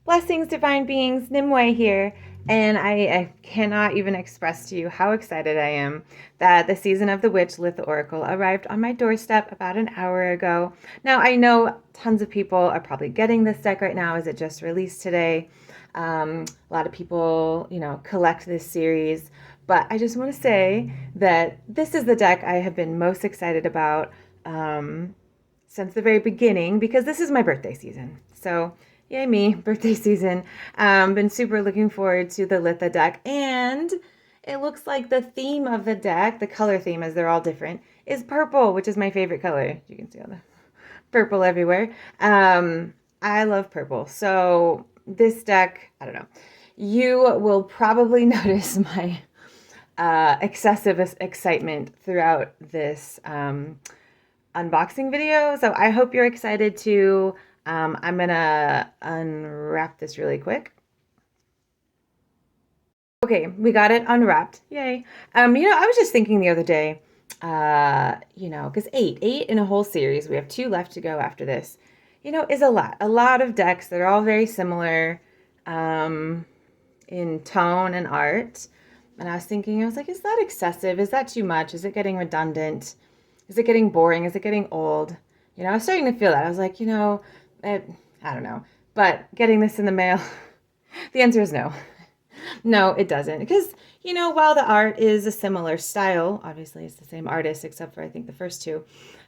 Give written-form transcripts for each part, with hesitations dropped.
Blessings, divine beings, Nimue here, and I cannot even express to you how excited I am that the season of the Witch LITHA Oracle arrived on my doorstep about an hour ago. Now, I know tons of people are probably getting this deck right now as it just released today. A lot of people, collect this series, but I just want to say that this is the deck I have been most excited about since the very beginning because this is my birthday season. So yay me, birthday season. Been super looking forward to the LITHA deck, and it looks like the theme of the deck, the color theme, as they're all different, is purple, which is my favorite color. You can see all the purple everywhere. I love purple. So this deck, I don't know. You will probably notice my excessive excitement throughout this unboxing video. So I hope you're excited too. I'm gonna unwrap this really quick. Okay, we got it unwrapped. Yay. I was just thinking the other day, because eight in a whole series, we have 2 left to go after this, is a lot. A lot of decks that are all very similar in tone and art. And I was thinking, is that excessive? Is that too much? Is it getting redundant? Is it getting boring? Is it getting old? I was starting to feel that. I was like, I don't know. But getting this in the mail, the answer is no. No, it doesn't. Because, while the art is a similar style, obviously it's the same artist, except for I think the first 2,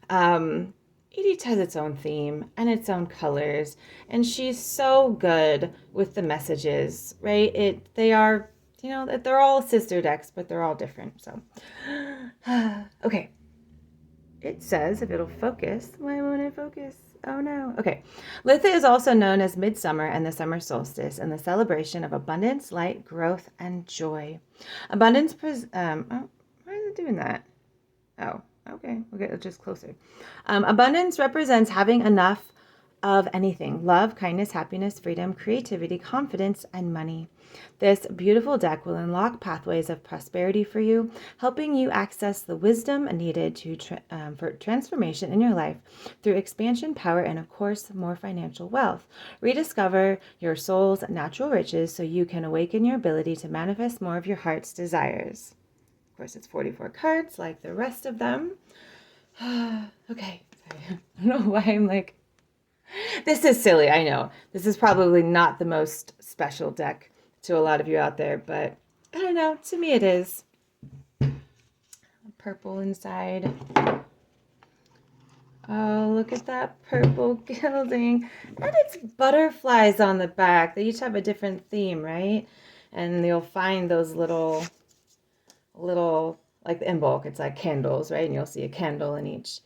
it each has its own theme and its own colors. And she's so good with the messages, right? They are, they're all sister decks, but they're all different. So, okay. It says, if it'll focus, why won't it focus? Oh no. Okay. LITHA is also known as midsummer and the summer solstice, and the celebration of abundance, light, growth, and joy. Abundance, why is it doing that? Oh, okay. We'll get just closer. Abundance represents having enough of anything: love, kindness, happiness, freedom, creativity, confidence, and money. This beautiful deck will unlock pathways of prosperity for you, helping you access the wisdom needed for transformation in your life through expansion, power, and of course, more financial wealth. Rediscover your soul's natural riches so you can awaken your ability to manifest more of your heart's desires. Of course, it's 44 cards like the rest of them. Okay, sorry. I don't know why I'm like, this is silly, I know. This is probably not the most special deck to a lot of you out there, but I don't know. To me, it is. Purple inside. Oh, look at that purple gilding. And it's butterflies on the back. They each have a different theme, right? And you'll find those little, like in bulk, it's like candles, right? And you'll see a candle in each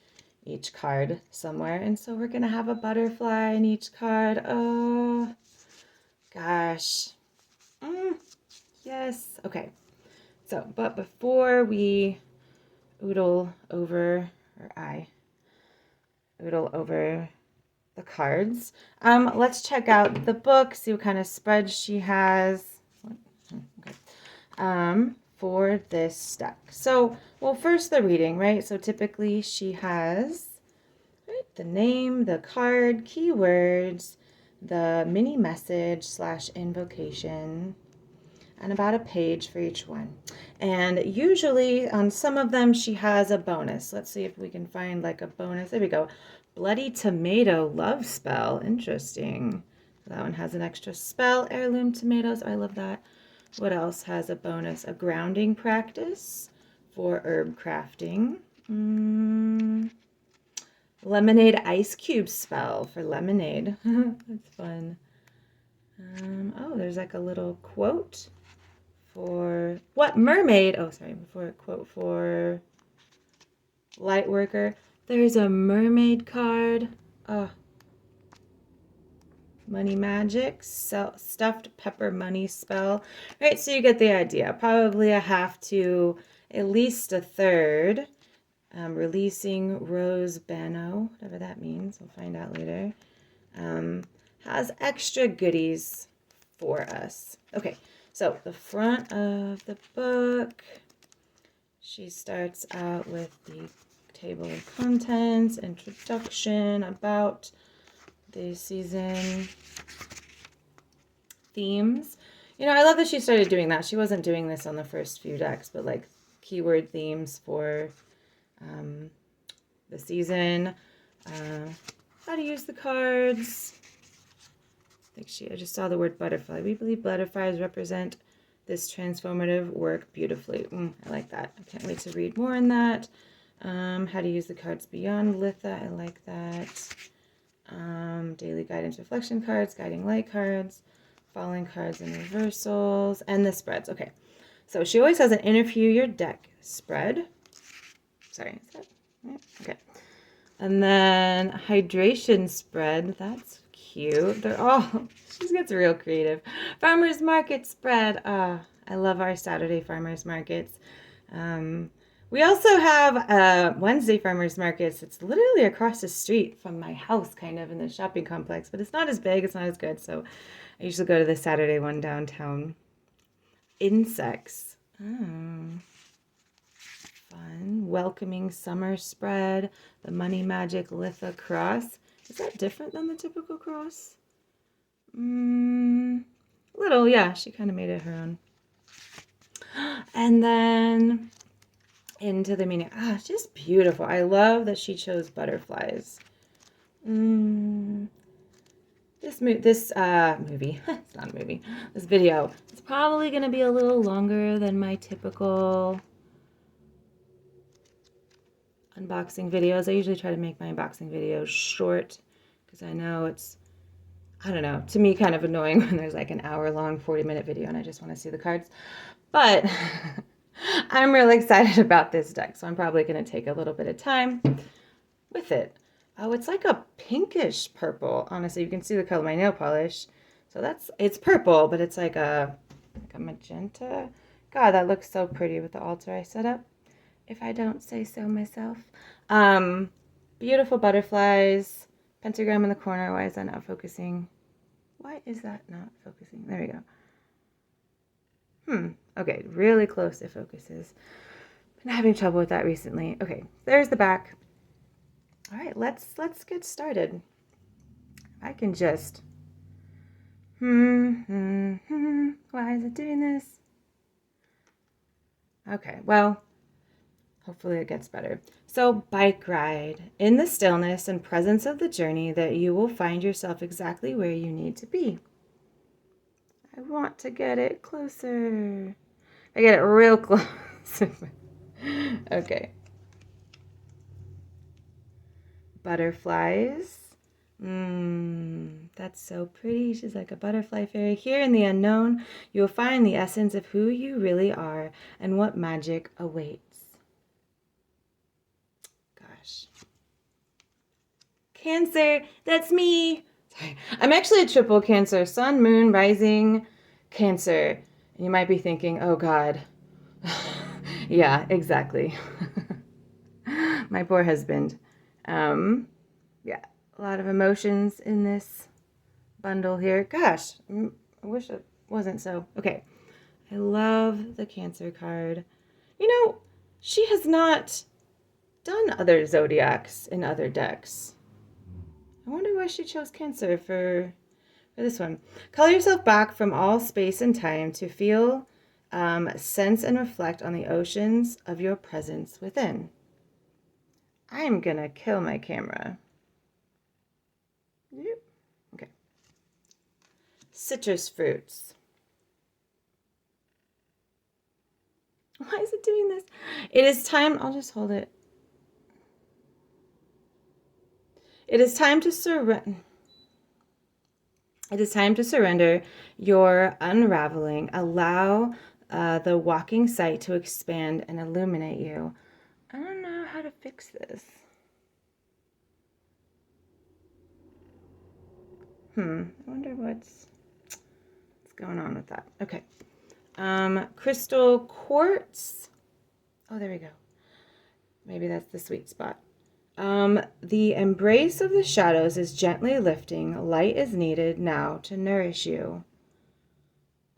card somewhere. And so we're going to have a butterfly in each card. Oh, gosh. Yes. Okay. So, but before we oodle over the cards, let's check out the book, see what kind of spread she has. Okay. For this deck. So, well, first the reading, right? So typically she has, right, the name, the card, keywords, the mini message / invocation, and about a page for each one. And usually on some of them she has a bonus. Let's see if we can find like a bonus. There we go. Bloody Tomato Love Spell. Interesting. That one has an extra spell. Heirloom tomatoes. I love that. What else has a bonus? A grounding practice for herb crafting. Lemonade ice cube spell for lemonade. That's fun. Oh, there's like a little quote for what? Mermaid. Oh, sorry. Before a quote for light worker. There's a mermaid card. Oh. Money magic, stuffed pepper money spell. Right, so you get the idea. Probably a half to at least a third. Releasing Rose Bano, whatever that means. We'll find out later. Has extra goodies for us. Okay, so the front of the book. She starts out with the table of contents, introduction, about the season. themes. You know, I love that she started doing that. She wasn't doing this on the first few decks, but like keyword themes for the season. How to use the cards. I just saw the word butterfly. We believe butterflies represent this transformative work beautifully. I like that. I can't wait to read more on that. How to use the cards beyond LITHA. I like that. Daily guidance reflection cards, guiding light cards, falling cards and reversals, and the spreads. Okay, so she always has an interview your deck spread. Sorry, is that right? Okay. And then hydration spread. That's cute. They're all, she gets real creative. Farmers market spread. I love our Saturday farmers markets. We also have Wednesday farmers markets. It's literally across the street from my house, kind of in the shopping complex, but it's not as big. It's not as good. So I usually go to the Saturday one downtown. Insects. Fun. Welcoming summer spread. The Money Magic LITHA cross. Is that different than the typical cross? Little, yeah. She kind of made it her own. And then into the meaning. Just beautiful. I love that she chose butterflies. This movie, it's not a movie. This video is probably going to be a little longer than my typical unboxing videos. I usually try to make my unboxing videos short because I know it's, I don't know, to me kind of annoying when there's like an hour-long 40-minute video and I just want to see the cards. But I'm really excited about this deck, so I'm probably going to take a little bit of time with it. Oh, it's like a pinkish purple. Honestly, you can see the color of my nail polish. So it's purple, but it's like a magenta. God, that looks so pretty with the altar I set up, if I don't say so myself. Beautiful butterflies. Pentagram in the corner. Why is that not focusing? Why is that not focusing? There we go. Okay, really close it focuses. Been having trouble with that recently. Okay, there's the back. All right, let's get started. I can just why is it doing this? Okay, well, hopefully it gets better. So, bike ride. In the stillness and presence of the journey that you will find yourself exactly where you need to be. I want to get it closer. I get it real close. Okay. Butterflies. That's so pretty. She's like a butterfly fairy. Here in the unknown, you will find the essence of who you really are and what magic awaits. Gosh. Cancer, that's me. Sorry. I'm actually a triple Cancer. Sun, moon, rising, Cancer. And you might be thinking, oh God. Yeah, exactly. My poor husband. Yeah, a lot of emotions in this bundle here. Gosh, I wish it wasn't so. Okay, I love the Cancer card. You know, she has not done other zodiacs in other decks. I wonder why she chose Cancer for this one. Call yourself back from all space and time to feel, sense, and reflect on the oceans of your presence within. I'm gonna kill my camera. Yep. Okay. Citrus fruits. Why is it doing this? It is time. I'll just hold it. It is time to surrender. It is time to surrender your unraveling. Allow the walking sight to expand and illuminate you. I don't know how to fix this. I wonder what's going on with that. Okay. Crystal quartz. Oh, there we go. Maybe that's the sweet spot. The embrace of the shadows is gently lifting. Light is needed now to nourish you.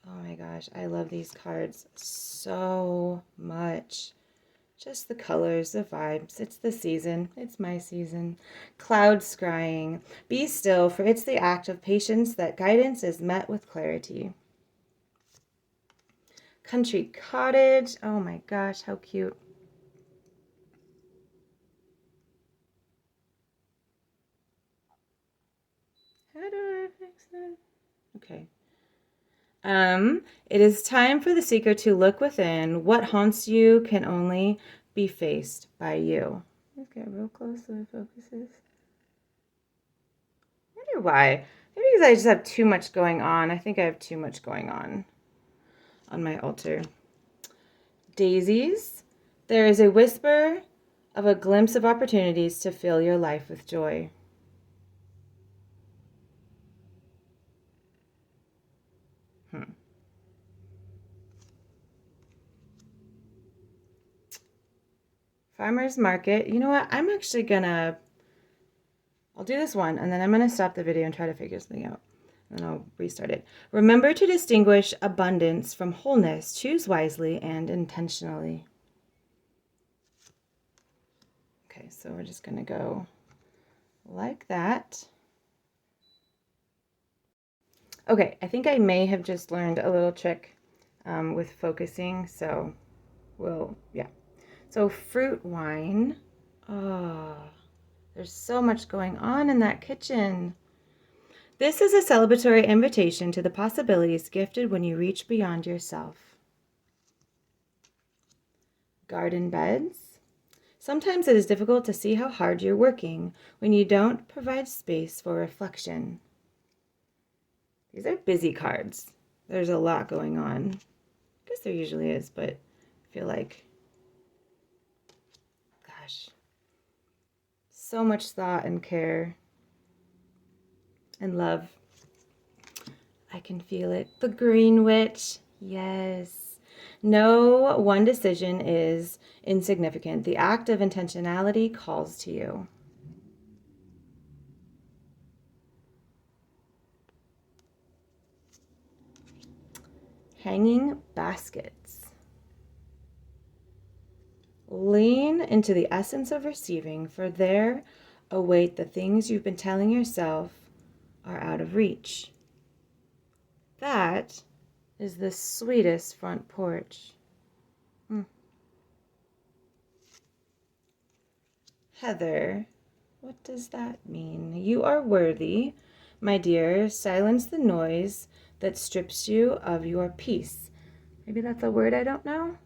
Oh my gosh, I love these cards so much. Just the colors, the vibes. It's the season. It's my season. Cloud scrying. Be still, for it's the act of patience that guidance is met with clarity. Country cottage. Oh my gosh, how cute. How do I fix that? Okay. It is time for the seeker to look within. What haunts you can only be faced by you. Let's get real close so it focuses. I wonder why. Maybe because I just have too much going on. I think I have too much going on my altar. Daisies. There is a whisper of a glimpse of opportunities to fill your life with joy. Farmer's market. You know what? I'm actually gonna, I'll do this one and then I'm gonna stop the video and try to figure something out. And I'll restart it. Remember to distinguish abundance from wholeness. Choose wisely and intentionally. Okay, so we're just gonna go like that. Okay, I think I may have just learned a little trick with focusing, so yeah. So fruit wine. Oh, there's so much going on in that kitchen. This is a celebratory invitation to the possibilities gifted when you reach beyond yourself. Garden beds. Sometimes it is difficult to see how hard you're working when you don't provide space for reflection. These are busy cards. There's a lot going on. I guess there usually is, but I feel like, gosh, so much thought and care and love. I can feel it. The Green Witch. Yes. No one decision is insignificant. The act of intentionality calls to you. Hanging baskets. Lean into the essence of receiving, for there await the things you've been telling yourself are out of reach. That is the sweetest front porch. Heather, what does that mean? You are worthy, my dear. Silence the noise that strips you of your peace. Maybe that's a word I don't know.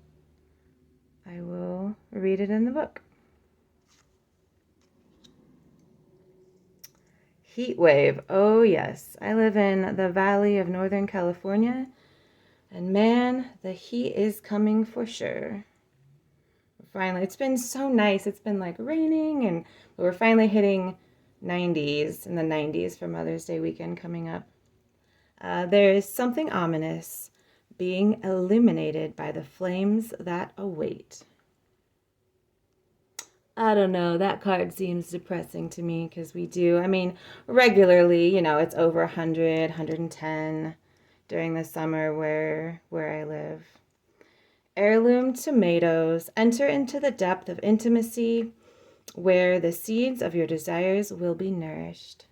I will read it in the book. Heat wave. Oh, yes. I live in the valley of Northern California, and man, the heat is coming for sure. Finally, it's been so nice. It's been like raining, and we're finally hitting 90s in the 90s for Mother's Day weekend coming up. There is something ominous being illuminated by the flames that await. I don't know, that card seems depressing to me because we do, I mean, regularly, it's over 100, 110 during the summer where I live. Heirloom tomatoes. Enter into the depth of intimacy where the seeds of your desires will be nourished.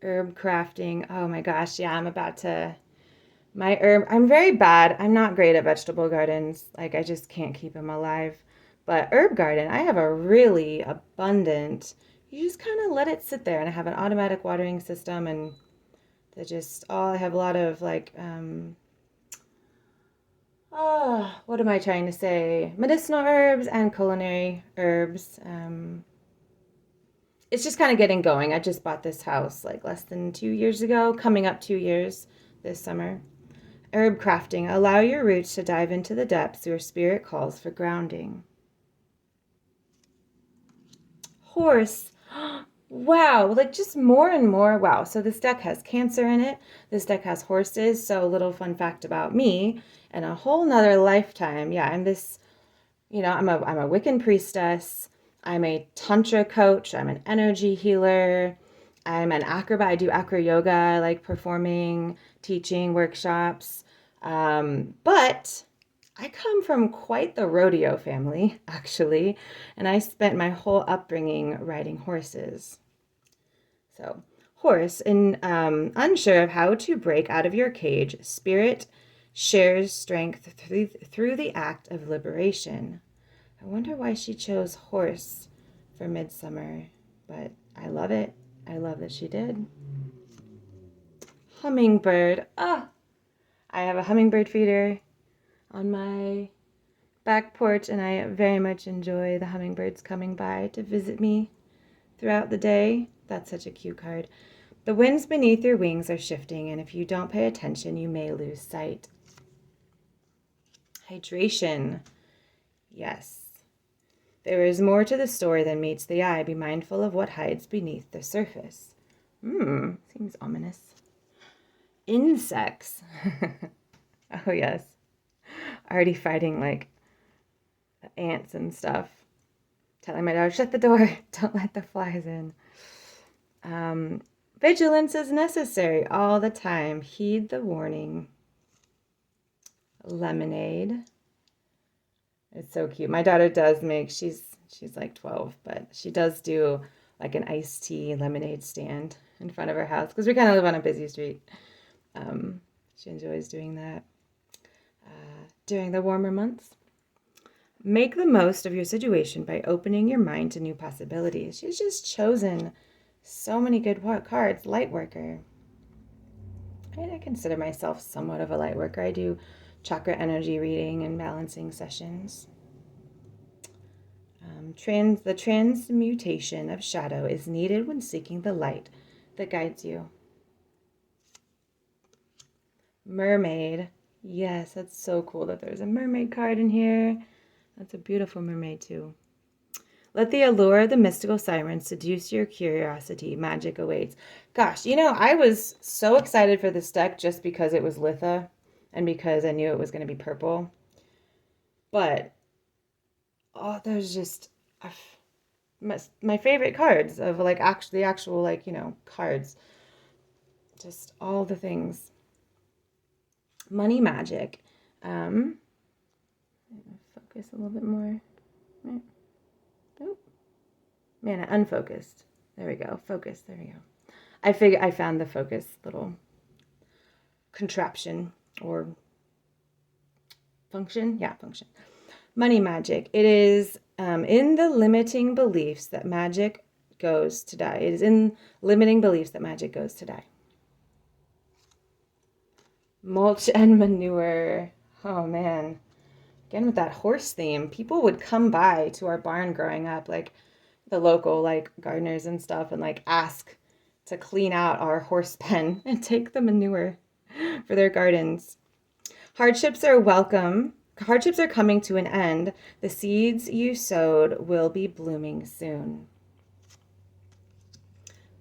Herb crafting. Oh my gosh, yeah, I'm very bad. I'm not great at vegetable gardens. Like, I just can't keep them alive. But herb garden, I have a really abundant, you just kind of let it sit there. And I have an automatic watering system, and I have a lot of what am I trying to say? Medicinal herbs and culinary herbs. It's just kind of getting going. I just bought this house like less than 2 years ago, coming up 2 years this summer. Herb crafting. Allow your roots to dive into the depths your spirit calls for grounding. Horse. Wow, like just more and more. Wow. So this deck has Cancer in it. This deck has horses. So a little fun fact about me and a whole nother lifetime. Yeah, I'm this, I'm a Wiccan priestess. I'm a Tantra coach. I'm an energy healer. I'm an acrobat. I do acro yoga. I like performing, teaching workshops. But I come from quite the rodeo family, actually, and I spent my whole upbringing riding horses. So, horse, and unsure of how to break out of your cage, spirit shares strength through the act of liberation. I wonder why she chose horse for midsummer, but I love it. I love that she did. Hummingbird. Ah, I have a hummingbird feeder on my back porch, and I very much enjoy the hummingbirds coming by to visit me throughout the day. That's such a cute card. The winds beneath your wings are shifting, and if you don't pay attention, you may lose sight. Hydration. Yes. There is more to the story than meets the eye. Be mindful of what hides beneath the surface. Seems ominous. Insects. Oh, yes. Already fighting like ants and stuff. Telling my dog, shut the door. Don't let the flies in. Vigilance is necessary all the time. Heed the warning. Lemonade. It's so cute. My daughter does make, she's like 12, but she does do like an iced tea lemonade stand in front of her house because we kind of live on a busy street. She enjoys doing that during the warmer months. Make the most of your situation by opening your mind to new possibilities. She's just chosen so many good cards. Light worker. I consider myself somewhat of a light worker. I do chakra energy reading and balancing sessions. The transmutation of shadow is needed when seeking the light that guides you. Mermaid. Yes, that's so cool that there's a mermaid card in here. That's a beautiful mermaid too. Let the allure of the mystical siren seduce your curiosity. Magic awaits. Gosh, I was so excited for this deck just because it was LITHA and because I knew it was going to be purple. But, there's just my favorite cards of like the actual like, cards. Just all the things. Money magic. Focus a little bit more. Right. Oh, man, I unfocused. There we go. Focus. There we go. I found the focus little contraption or function. Yeah, function. Money magic. It is in the limiting beliefs that magic goes to die. It is in limiting beliefs that magic goes to die. Mulch and manure. Oh, man. Again, with that horse theme, people would come by to our barn growing up, like the local like gardeners and stuff, and like ask to clean out our horse pen and take the manure for their gardens. Hardships are welcome. Hardships are coming to an end. The seeds you sowed will be blooming soon.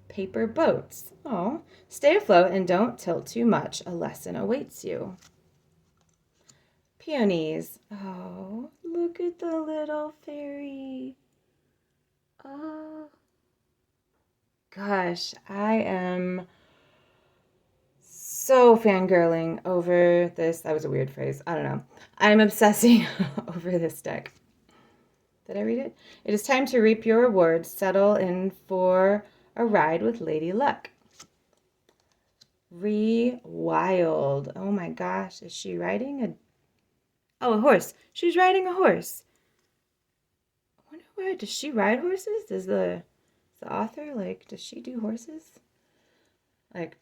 Paper boats. Oh, stay afloat and don't tilt too much. A lesson awaits you. Peonies. Oh, look at the little fairy. Oh, gosh, I am so fangirling over this. That was a weird phrase. I don't know. I'm obsessing over this deck. Did I read it? It is time to reap your rewards. Settle in for a ride with Lady Luck. Rewild. Oh my gosh, is she riding a... Oh, a horse. She's riding a horse. I wonder why. Does she ride horses? Does the author, like, does she do horses? Like,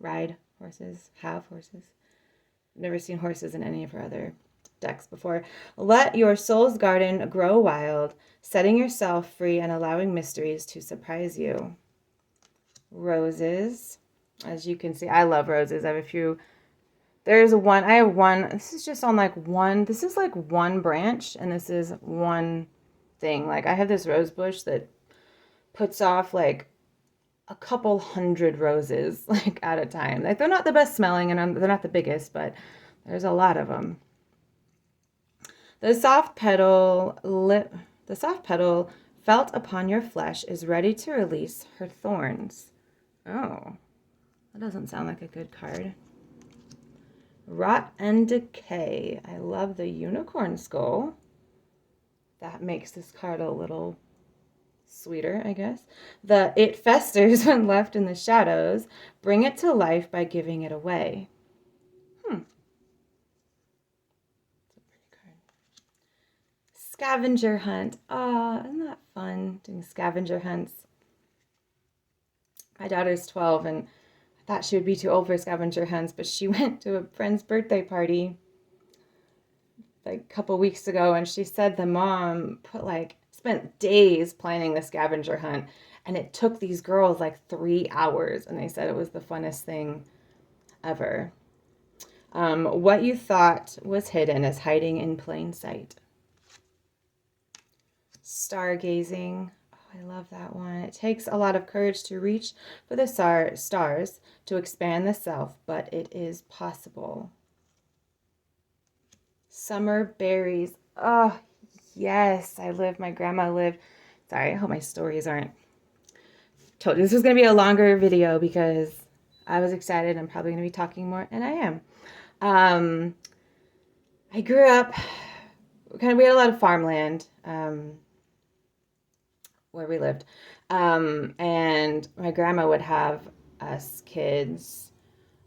ride horses, have horses. I've never seen horses in any of her other decks before. Let your soul's garden grow wild, setting yourself free and allowing mysteries to surprise you. Roses. As you can see, I love roses. I have a few. There's one. I have one. This is just on like one. This is like one branch, and this is one thing. Like I have this rose bush that puts off like a couple hundred roses like at a time. Like they're not the best smelling and they're not the biggest, but there's a lot of them. The soft petal felt upon your flesh is ready to release her thorns. Oh, that doesn't sound like a good card. Rot and decay. I love the unicorn skull. That makes this card a little sweeter, I guess. The it festers when left in the shadows. Bring it to life by giving it away. That's a pretty card. Scavenger hunt. Ah, isn't that fun doing scavenger hunts? My daughter's 12 and I thought she would be too old for scavenger hunts, but she went to a friend's birthday party like a couple weeks ago, and she said the mom spent days planning the scavenger hunt, and it took these girls like 3 hours, and they said it was the funnest thing ever. What you thought was hidden is hiding in plain sight. Stargazing. Oh, I love that one. It takes a lot of courage to reach for the stars to expand the self, but it is possible. Summer berries. Oh, yes. My grandma lived. Sorry, I hope my stories aren't. Told you this was going to be a longer video because I was excited. I'm probably going to be talking more, and I am. I grew up, we had a lot of farmland where we lived. And my grandma would have us kids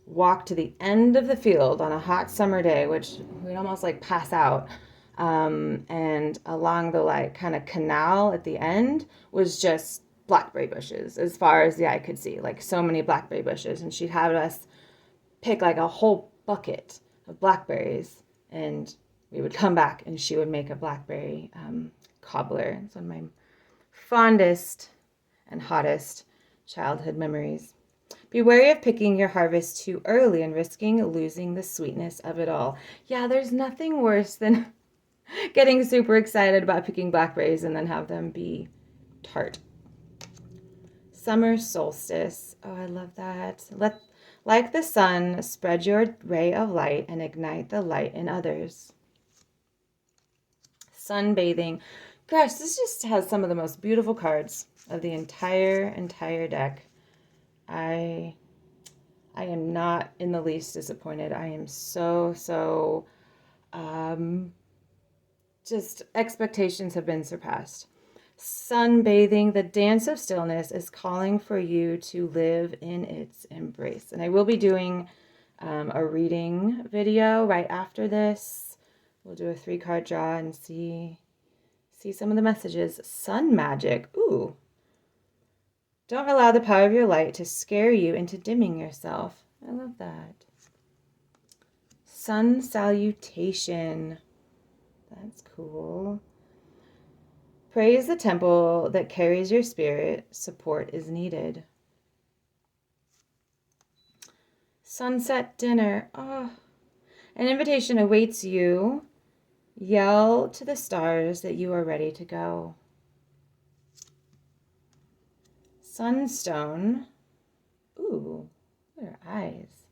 walk to the end of the field on a hot summer day, which we'd almost like pass out. And along the kind of canal at the end was just blackberry bushes as far as the eye could see, like so many blackberry bushes. And she'd have us pick like a whole bucket of blackberries, and we would come back and she would make a blackberry cobbler. It's one of my fondest and hottest childhood memories. Be wary of picking your harvest too early and risking losing the sweetness of it all. Yeah, there's nothing worse than getting super excited about picking blackberries and then have them be tart. Summer solstice. Oh, I love that. Like the sun, spread your ray of light and ignite the light in others. Sunbathing. Gosh, this just has some of the most beautiful cards of the entire deck. I am not in the least disappointed. I am so just expectations have been surpassed. Sunbathing, the dance of stillness is calling for you to live in its embrace. And I will be doing a reading video right after this. We'll do a 3-card draw and see some of the messages. Sun magic. Ooh. Don't allow the power of your light to scare you into dimming yourself. I love that. Sun salutation. That's cool. Praise the temple that carries your spirit. Support is needed. Sunset dinner. Oh, an invitation awaits you. Yell to the stars that you are ready to go. Sunstone. Ooh, what are eyes?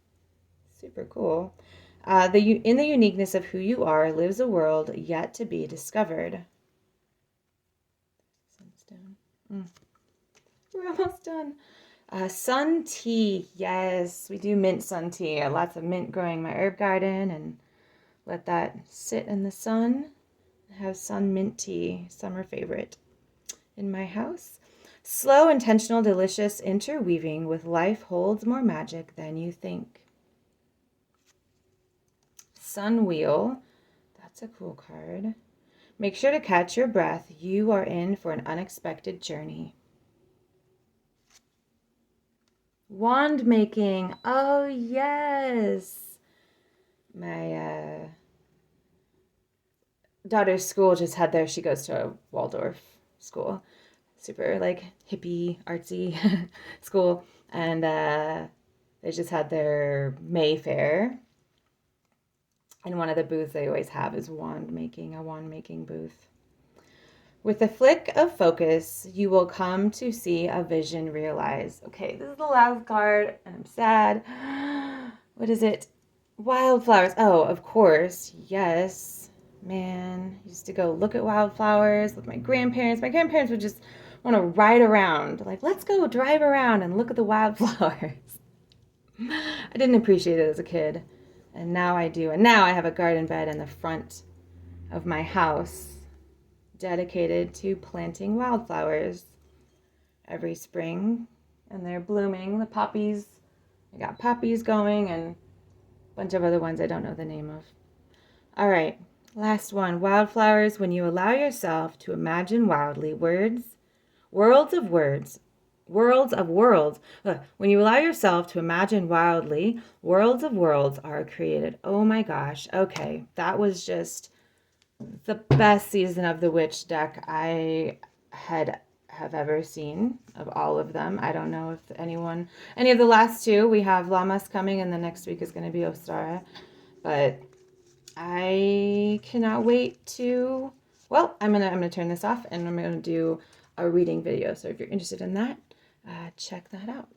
Super cool. In the uniqueness of who you are lives a world yet to be discovered. Sunstone. We're almost done. Sun tea. Yes, we do mint sun tea. Lots of mint growing in my herb garden, and let that sit in the sun. Have sun mint tea, summer favorite in my house. Slow, intentional, delicious interweaving with life holds more magic than you think. Sun wheel. That's a cool card. Make sure to catch your breath. You are in for an unexpected journey. Wand making. Oh, yes. My daughter's school just had she goes to a Waldorf school. Super hippie, artsy school. And they just had their May Fair. And one of the booths they always have is a wand making booth. With a flick of focus, you will come to see a vision realized. Okay, this is the last card, and I'm sad. What is it? Wildflowers. Oh, of course. Yes. Man, I used to go look at wildflowers with my grandparents. My grandparents would just want to ride around. Let's go drive around and look at the wildflowers. I didn't appreciate it as a kid. And now I do. And now I have a garden bed in the front of my house dedicated to planting wildflowers every spring. And they're blooming. The poppies, I got poppies going and a bunch of other ones I don't know the name of. All right, last one. Wildflowers, when you allow yourself to imagine wildly, worlds of words, worlds of worlds. When you allow yourself to imagine wildly, worlds of worlds are created. Oh my gosh. Okay, that was just the best season of the witch deck I have ever seen of all of them. I don't know if any of the last two. We have Lamas coming, and the next week is going to be Ostara. But I cannot wait to. Well, I'm gonna turn this off, and I'm gonna do a reading video. So if you're interested in that, check that out.